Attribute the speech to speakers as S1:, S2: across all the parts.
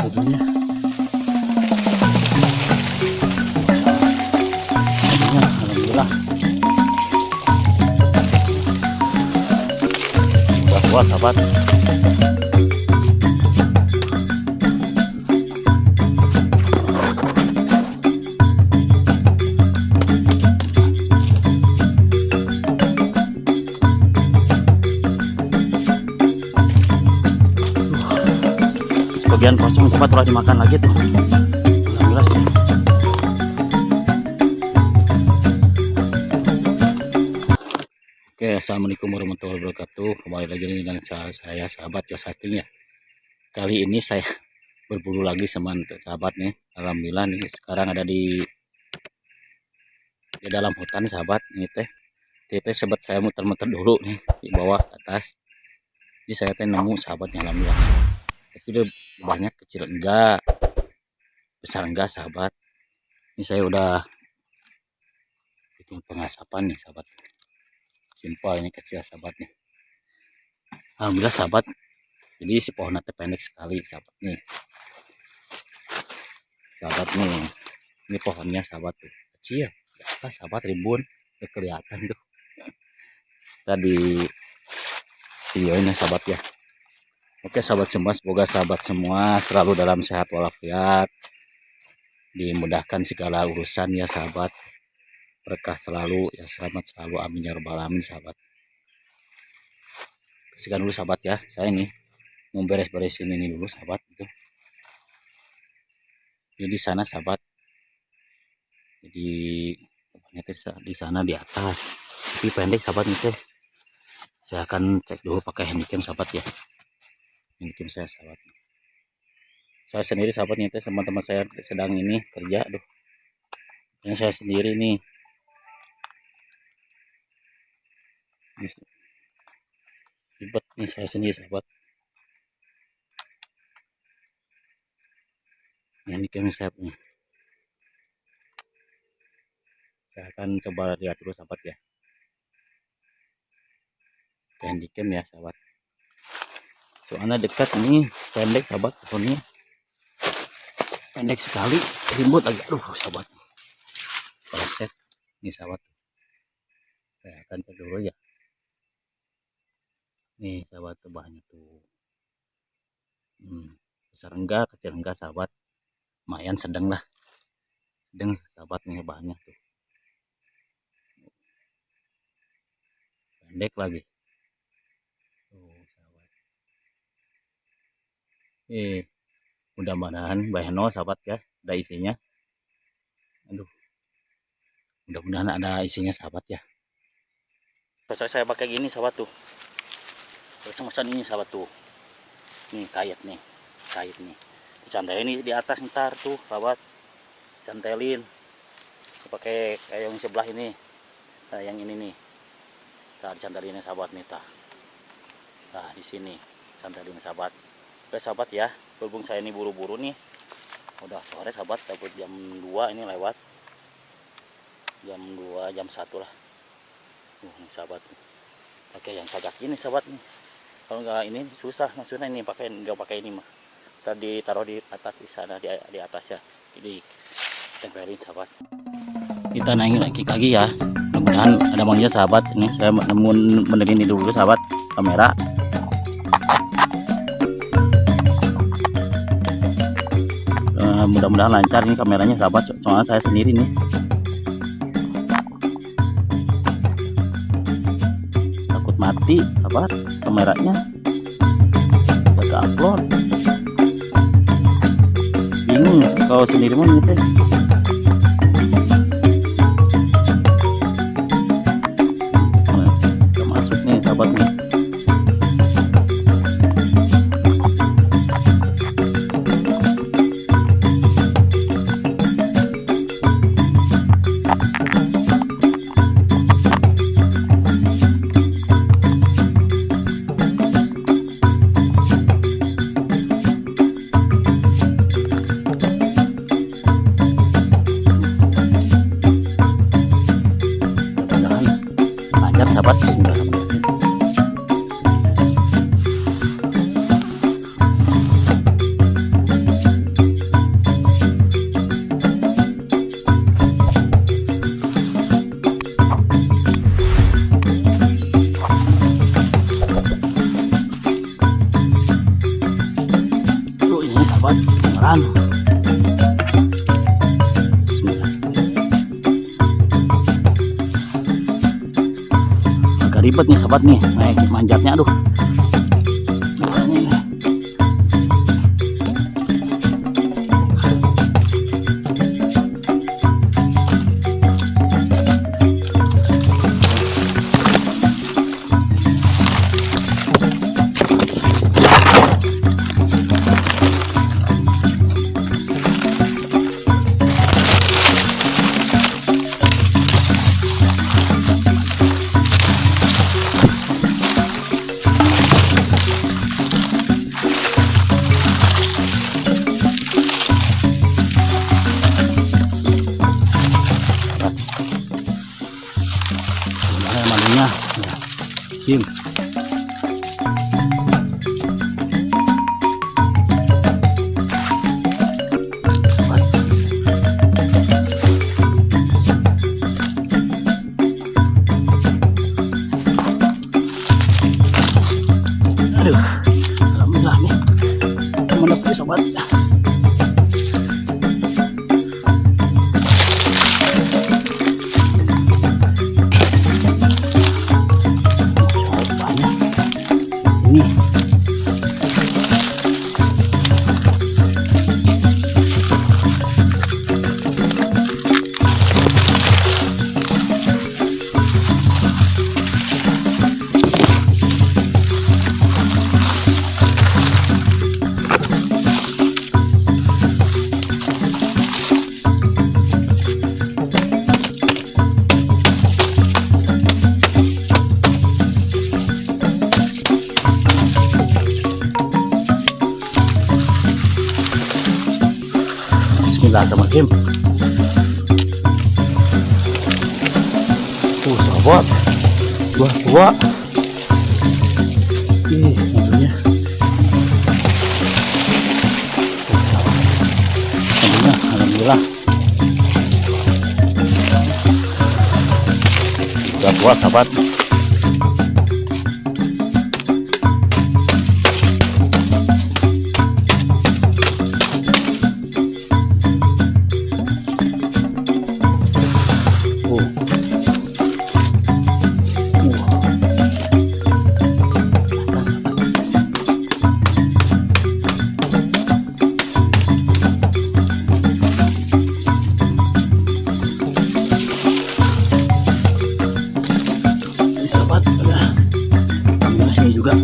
S1: Tujuhnya. Alhamdulillah. Udah puas sahabat. Sebagian kosong cepat telah dimakan lagi tuh. Alhamdulillah sih. Oke, assalamualaikum warahmatullahi wabarakatuh. Kembali lagi dengan saya sahabat Yos Hasting ya. Kali ini saya berburu lagi sama sahabat nih. Alhamdulillah nih sekarang ada di dalam hutan sahabat nih teh. Kita sobat saya muter-muter dulu nih di bawah atas. Jadi saya teh nemu sahabatnya alhamdulillah. Tapi udah banyak, kecil enggak, besar enggak sahabat. Ini saya udah bikin pengasapan nih sahabat. Simpel ini kecil sahabat nih. Alhamdulillah sahabat. Jadi si pohon teh pendek sekali sahabat nih. Sahabat nih. Ini pohonnya sahabat tuh. Kecil. Di atas sahabat rimbun. Ya, kelihatan tuh. Tadi videonya sahabat ya. Oke sahabat semua, semoga sahabat semua selalu dalam sehat walafiat, dimudahkan segala urusan ya sahabat, berkah selalu ya, selamat selalu, amin ya rabbal alamin sahabat. Kasihkan dulu sahabat ya, saya ini mau beres-beresin ini dulu sahabat itu. Jadi di sana sahabat, jadi di sana di atas, tapi pendek sahabat itu. Saya akan cek dulu pakai handycam sahabat ya. Mungkin saya sahabat, saya sendiri sahabatnya itu, teman-teman saya sedang ini kerja, aduh yang saya sendiri nih ribet nih saya sendiri sahabat. Ini kami saya punya, saya akan coba lihat dulu sahabat ya, handycam ya sahabat. Soalnya dekat nih, pendek sahabat, pohonnya pendek sekali, ribut agak, aduh sahabat, preset nih sahabat. Saya akan cek dulu ya. Nih sahabat tuh banyak tuh, besar enggak, kecil enggak sahabat, lumayan sedang lah, sedang sahabat nih, banyak tuh, pendek lagi. Mudah-mudahan bayano sahabat ya, ada isinya. Aduh, mudah-mudahan ada isinya sahabat ya. Saya pakai gini sahabat tuh, semacam ini sahabat tuh, nih kait nih, dicantelin ini di atas ntar tuh sahabat, cantelin pakai kayak yang sebelah ini, nah yang ini nih, nah dicantelin sahabat nih tah, nah di sini cantelin sahabat. Oke sahabat ya, berhubung saya ini buru-buru nih, udah sore sahabat, dapat jam 2 ini lewat, jam 2 jam 1 lah. Nih sahabat, pakai yang kagak ini sahabat nih, kalau nggak ini susah maksudnya, ini pakai nggak pakai ini mah, tadi taruh di atas di sana, di atas ya, jadi tempelin sahabat. Kita naik lagi ya, mudah-mudahan ada maunya sahabat. Ini saya nemu benerin ini dulu sahabat, kamera. Mudah-mudahan lancar nih kameranya sahabat, soalnya saya sendiri nih. Takut mati sahabat kameranya, gak upload, bingung kalau sendiri mah gitu. Udah masuk nih sahabat nih. sahabat, kedengeran. Bismillah. Agak ribet nih sahabat nih, naik manjatnya, aduh. Kim. Aduh, alhamdulillah nih. Mana tuh sobat? Ini Bismillahirrahmanirrahim. Sahabat, tua. Mobilnya. Alhamdulillah. Sudah tua sahabat. Juga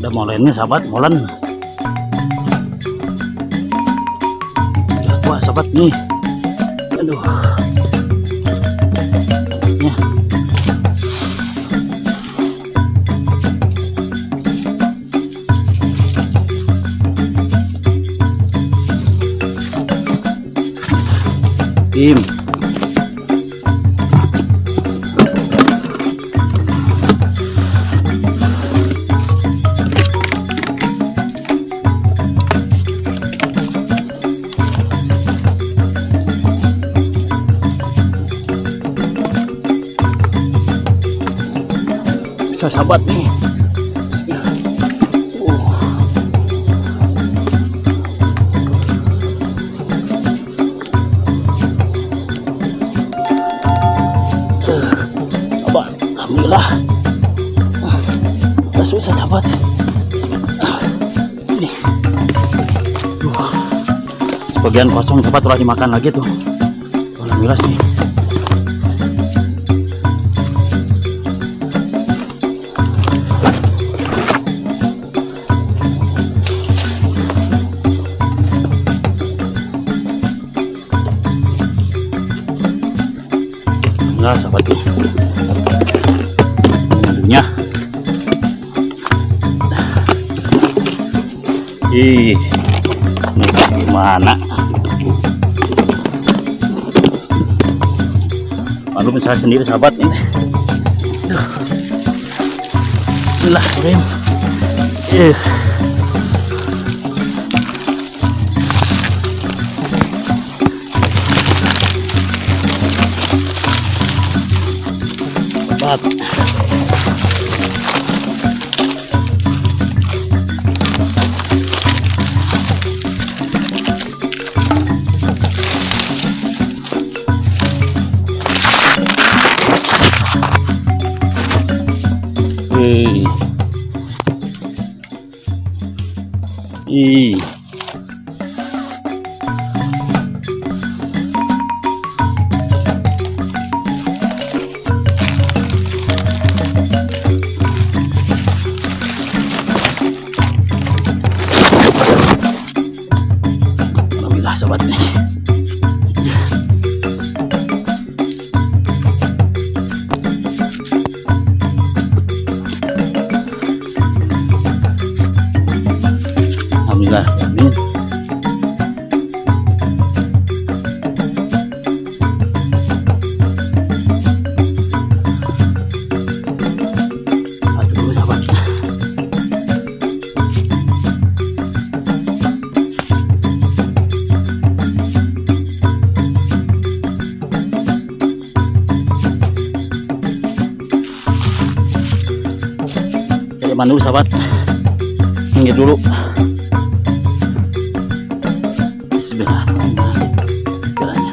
S1: udah molennya sahabat, molen udah tua sahabat nih. Aduh, ya. Tim. Bisa sahabat nih. Alhamdulillah, udah susah sahabat. Ini, sebagian kosong sahabat, telah dimakan lagi tuh. Alhamdulillah sih. Nah sahabat nih. Ih, ini gimana? Maklum saya sendiri sahabat ini. Bismillahirrahmanirrahim. sahabat. Ih. Alhamdulillah sobat nih. Alhamdulillah, amin. Aduh, sahabat. Cari mana dulu sahabat? Minggir dulu. Bismillahirrahmanirrahim. Jalannya.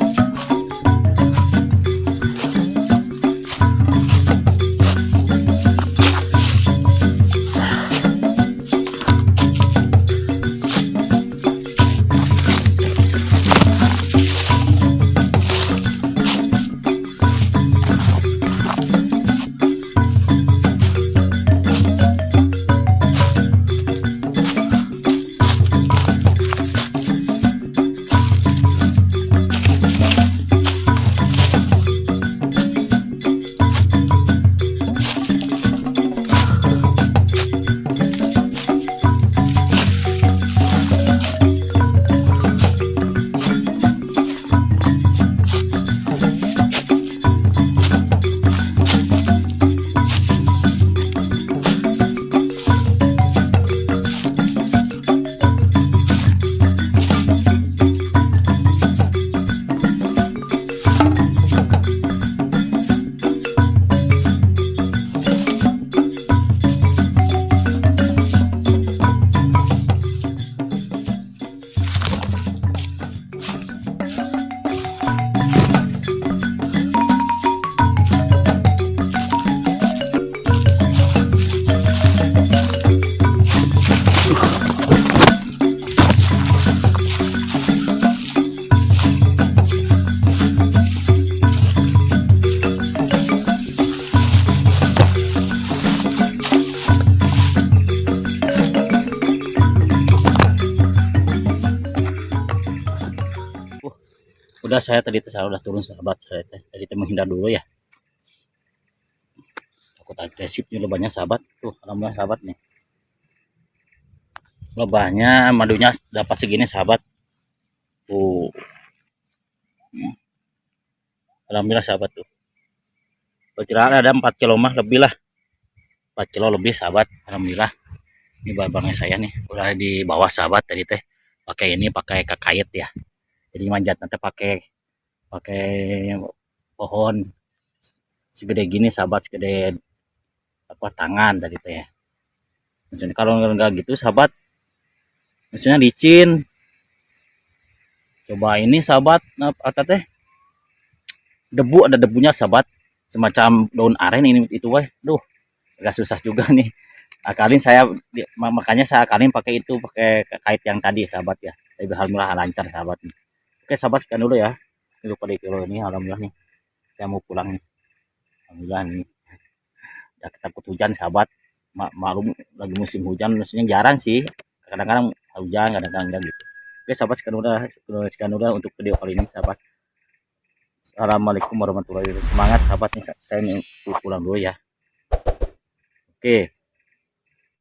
S1: Udah saya udah turun sahabat, saya tadi menghindar dulu ya, takut agresif nih lebahnya sahabat. Tuh alhamdulillah sahabat nih, lebahnya madunya dapat segini sahabat. Tuh alhamdulillah sahabat. Tuh perkiraan ada 4 kilo mah lebih lah, 4 kilo lebih sahabat. Alhamdulillah ini barangnya saya nih udah di bawah sahabat. Tadi teh pakai kait ya, jadi manjat nanti pakai pohon segede gini sahabat, segede apa tangan tadi teh ya. Maksudnya kalau enggak gitu sahabat, maksudnya licin. Coba ini sahabat, apa teh debu, ada debunya sahabat, semacam daun aren ini itu weh. Duh agak susah juga nih akalin saya, makanya saya akalin pakai kait yang tadi sahabat ya. Tapi alhamdulillah lancar sahabat nih. Oke sahabat, sekian dulu ya. Ini pada kilo ini alhamdulillah nih, saya mau pulang nih. Alhamdulillah nih udah takut hujan sahabat, maklum lagi musim hujan, maksudnya jarang sih, kadang-kadang hujan kadang-kadang enggak gitu. Oke sahabat, sekian udah untuk video kali ini sahabat. Assalamualaikum warahmatullahi wabarakatuh. Semangat sahabat nih, saya pulang dulu ya. Oke.